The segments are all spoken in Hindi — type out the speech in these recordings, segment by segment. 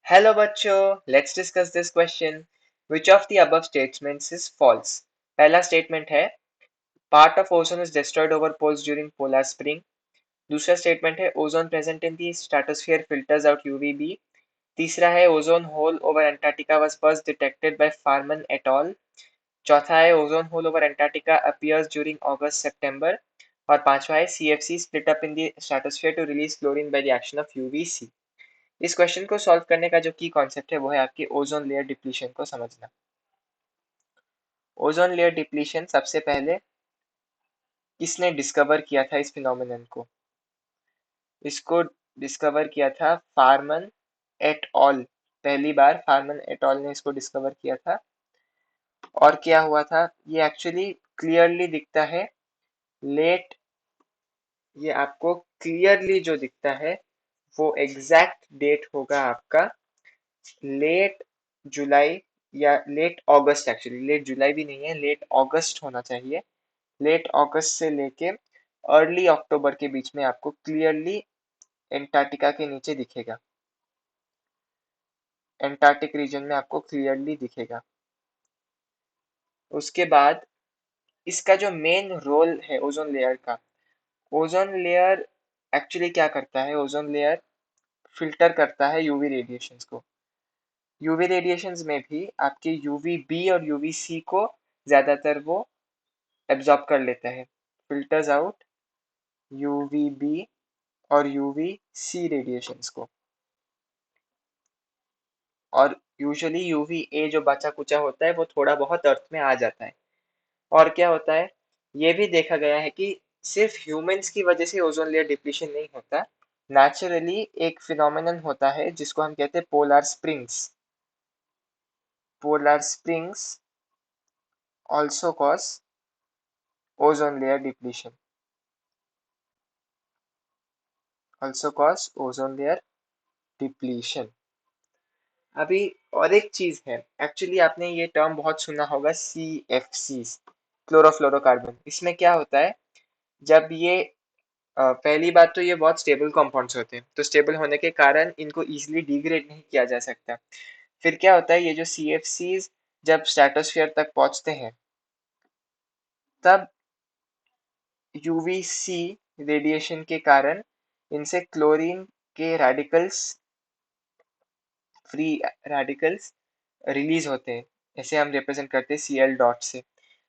हेलो बच्चों, let's discuss this question. Which of the above statements is false? पहला स्टेटमेंट है part of ozone is destroyed over poles during polar spring. दूसरा स्टेटमेंट है ozone present in the stratosphere filters out UVB. तीसरा है ozone hole over Antarctica was first detected by Farman et al. चौथा है ozone hole over Antarctica appears during August September. और पांचवा है CFC split up in the stratosphere to release chlorine by the action of UVC. इस क्वेश्चन को सॉल्व करने का जो की कॉन्सेप्ट है वो है आपकी ओजोन लेयर डिप्लीशन को समझना। ओजोन लेयर डिप्लीशन सबसे पहले किसने डिस्कवर किया था इस फिनोमेनन को? इसको डिस्कवर किया था फार्मन एट ऑल। पहली बार फार्मन एट ऑल ने इसको डिस्कवर किया था। और क्या हुआ था, ये एक्चुअली क्लियरली दिखता है लेट, ये आपको क्लियरली जो दिखता है वो एग्जैक्ट डेट होगा आपका लेट जुलाई या लेट अगस्त। एक्चुअली लेट जुलाई भी नहीं है, लेट अगस्त होना चाहिए। लेट अगस्त से लेके अर्ली अक्टूबर के बीच में आपको क्लियरली एंटार्क्टिका के नीचे दिखेगा। एंटार्क्टिक रीजन में आपको क्लियरली दिखेगा। उसके बाद इसका जो मेन रोल है ओजोन लेयर का, ओजोन लेयर एक्चुअली क्या करता है, ओजोन लेयर फिल्टर करता है यूवी रेडिएशंस को। यूवी रेडिएशंस में भी आपके यूवी बी और यूवी सी को ज्यादातर वो एब्जॉर्ब कर लेता है, फिल्टर्स आउट यूवी बी और यूवी सी रेडिएशंस को। और यूजुअली यूवी ए जो बचा कुचा होता है वो थोड़ा बहुत अर्थ में आ जाता है। और क्या होता है, ये भी देखा गया है कि सिर्फ ह्यूमंस की वजह से ओजोन लेयर डिप्लीशन नहीं होता। नेचुरली एक फिनोमेनन होता है जिसको हम कहते हैं polar springs. Polar springs also cause ozone layer depletion, also cause ozone layer depletion. अभी और एक चीज है, एक्चुअली आपने ये टर्म बहुत सुना होगा, सी एफ सी, क्लोरोफ्लोरोकार्बन। इसमें क्या होता है, जब ये पहली बात तो ये बहुत स्टेबल कंपाउंड्स होते हैं, तो स्टेबल होने के कारण इनको इजीली डिग्रेड नहीं किया जा सकता। फिर क्या होता है, ये जो सी एफ सी जब स्ट्रेटोस्फियर तक पहुंचते हैं तब यूवीसी रेडिएशन के कारण इनसे क्लोरीन के रेडिकल्स, फ्री रेडिकल्स रिलीज होते हैं। ऐसे हम रिप्रेजेंट करते हैं सी एल डॉट से।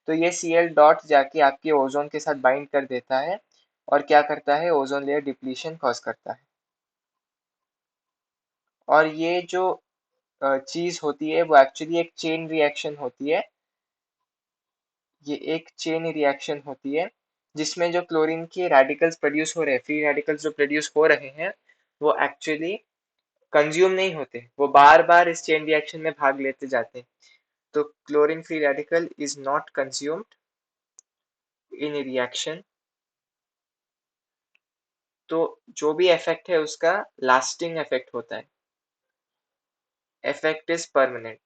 तो ये सी एल डॉट जाके आपके ओजोन के साथ बाइंड कर देता है और क्या करता है, ओजोन लेयर डिप्लीशन कॉज करता है। और ये जो चीज होती है वो एक्चुअली एक चेन रिएक्शन होती है। ये एक चेन रिएक्शन होती है जिसमें जो क्लोरीन के रेडिकल्स प्रोड्यूस हो रहे हैं, फ्री रेडिकल्स जो प्रोड्यूस हो रहे हैं, वो एक्चुअली कंज्यूम नहीं होते, वो बार बार इस चेन रिएक्शन में भाग लेते जाते हैं। तो chlorine free radical is not consumed in reaction. तो जो भी इफेक्ट है उसका लास्टिंग इफेक्ट होता है, इफेक्ट इज परमानेंट।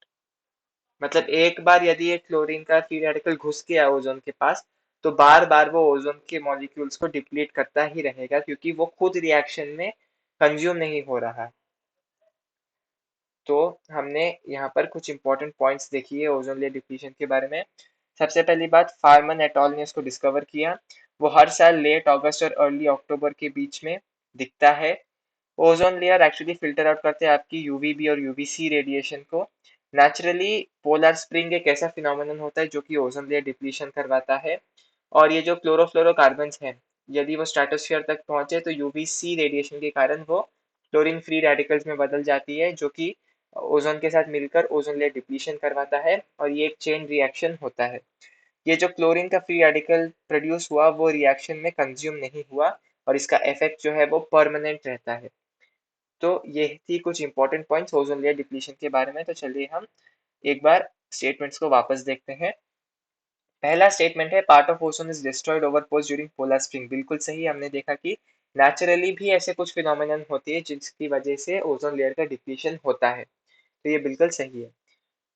मतलब एक बार यदि ये क्लोरीन का फ्री रेडिकल घुस गया ओजोन के पास, तो बार बार वो ओजोन के मॉलिक्यूल्स को डिप्लीट करता ही रहेगा, क्योंकि वो खुद रिएक्शन में कंज्यूम नहीं हो रहा। तो हमने यहाँ पर कुछ इंपॉर्टेंट पॉइंट्स देखी है ओजोन लेयर डिप्लीशन के बारे में। सबसे पहली बात, फार्मन एट ऑल ने इसको डिस्कवर किया। वो हर साल लेट अगस्त और अर्ली अक्टूबर के बीच में दिखता है। Ozone layer actually filter out करते हैं आपकी यूवीबी और यूवीसी रेडिएशन को। नेचुरली पोलर स्प्रिंग एक ऐसा फिनोमेनन होता है जो कि ओजोन लेयर डिप्लीशन करवाता है। और ये जो क्लोरोफ्लोरोकार्बन्स हैं, यदि वो स्ट्रेटोस्फीयर तक पहुंचे तो यूवीसी रेडिएशन के कारण वो क्लोरीन फ्री रेडिकल्स में बदल जाती है, जो कि ओजोन के साथ मिलकर ओजोन लेयर डिप्लीशन करवाता है। और ये एक चेन रिएक्शन होता है। ये जो क्लोरीन का फ्री रेडिकल प्रोड्यूस हुआ वो रिएक्शन में कंज्यूम नहीं हुआ, और इसका इफेक्ट जो है वो परमानेंट रहता है। तो ये थी कुछ important points ozone layer depletion के बारे में। तो चलिए हम एक बार स्टेटमेंट्स को वापस देखते हैं। पहला स्टेटमेंट है part of ozone is destroyed over post during polar spring. बिल्कुल सही, हमने देखा कि नेचुरली भी ऐसे कुछ फिनोमेनन होती है जिसकी वजह से ओजोन लेयर का डिप्लीशन होता है, तो ये बिल्कुल सही है।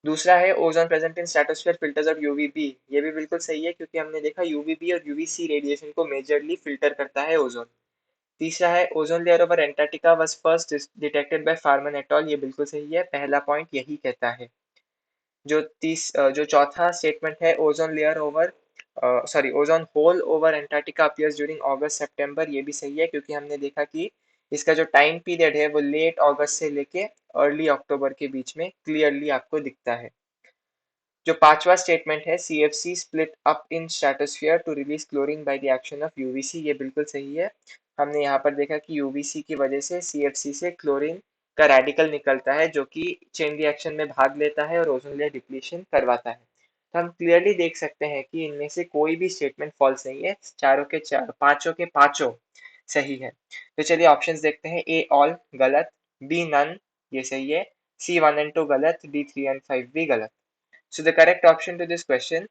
दूसरा है ozone present in stratosphere filters of UVB. ये भी बिल्कुल सही है, क्योंकि हमने देखा यूवीबी और यूवीसी रेडिएशन को मेजरली फिल्टर करता है ओजोन। तीसरा है ozone layer over Antarctica was first detected by Farman et al, ये बिल्कुल सही है, पहला पॉइंट यही कहता है। जो चौथा स्टेटमेंट है ozone layer over sorry ozone hole over Antarctica appears during August September, ये भी सही है क्योंकि हमने देखा कि इसका जो टाइम पीरियड है वो लेट अगस्त से लेके अर्ली अक्टूबर के बीच में क्लियरली आपको दिखता है। जो पांचवा स्टेटमेंट है CFC split up in stratosphere to release chlorine by the action of UVC, ये बिल्कुल सही है। हमने यहाँ पर देखा कि यूवीसी की वजह से CFC से क्लोरीन का रेडिकल निकलता है जो कि चेन रिएक्शन में भाग लेता है और ओजोन लेयर डिप्लीशन करवाता है। तो हम क्लियरली देख सकते हैं कि इनमें से कोई भी स्टेटमेंट फॉल्स नहीं है, चारों के चार पांचों के पांचों सही है। तो चलिए ऑप्शंस देखते हैं। ए ऑल गलत, बी नन ये सही है, सी 1 and 2 गलत, डी 3 and 5 भी गलत। So the correct option to this question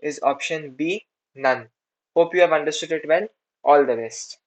is option B, none. Hope you have understood it well. All the best.